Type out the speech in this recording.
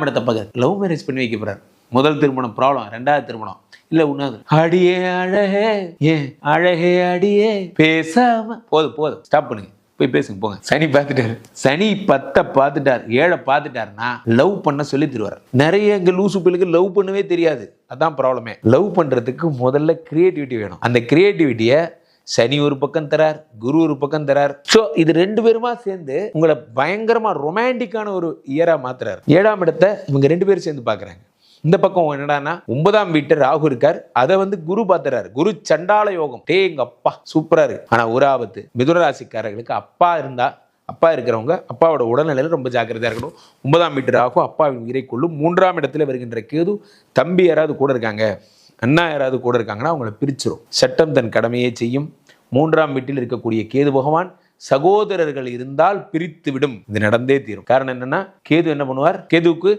இடத்த பார்க்க love marriage பண்ணி வைக்க போறாரு. முதல் திருமணம் ப்ராப்ளம், ரெண்டாவது திருமணம் இல்ல உண்ணாது. அடியே அழகே ஏன் அழகே அடியே பேசாம போதும் ஸ்டாப் பண்ணுங்க, போய் பேசுங்க போங்க. சனி பார்த்துட்டாரு, சனி 10 பார்த்துட்டார், 7 பார்த்துட்டாருன்னா லவ் பண்ண சொல்லி தருவார். நிறைய இங்க லூசு பிள்ளைக்கு லவ் பண்ணவே தெரியாது. அதான் ப்ராப்ளமே. லவ் பண்றதுக்கு முதல்ல கிரியேட்டிவிட்டி வேணும். அந்த கிரியேட்டிவிட்டியை சனி ஒரு பக்கம் தரார், குரு ஒரு பக்கம் தரார். சோ இது 2 பேருமா சேர்ந்து உங்களை பயங்கரமா ரொமான்டிக்கான ஒரு இயரா மாத்துறாரு. 7ஆம் இடத்தை இவங்க 2 பேரும் சேர்ந்து பாக்குறாங்க. இந்த பக்கம் என்னடான்னா 9ஆம் வீட்டு ராகு இருக்கார், அதை குரு பாத்துறாரு. குரு சண்டால யோகம். எங்க அப்பா சூப்பரா இருக்கு. ஆனா ஒரு ஆபத்து, மிதுன ராசிக்காரர்களுக்கு அப்பா இருக்கிறவங்க அப்பாவோட உடல்நிலையில ரொம்ப ஜாக்கிரதையா இருக்கணும். 9ஆம் வீட்டு ராகு அப்பாவின் உயிரை கொள்ளும். 3ஆம் இடத்துல வருகின்ற கேது தம்பி யாராவது கூட இருக்காங்க, அண்ணா யாராவது கூட இருக்காங்கன்னா அவங்கள பிரிச்சிடும். சட்டம் தன் கடமையை செய்யும். 3ஆம் வீட்டில் இருக்கக்கூடிய கேது பகவான் சகோதரர்கள் இருந்தால் பிரித்து விடும். இது நடந்தே தீரும். காரணம் என்னன்னா கேது என்ன பண்ணுவார், கேதுவுக்கு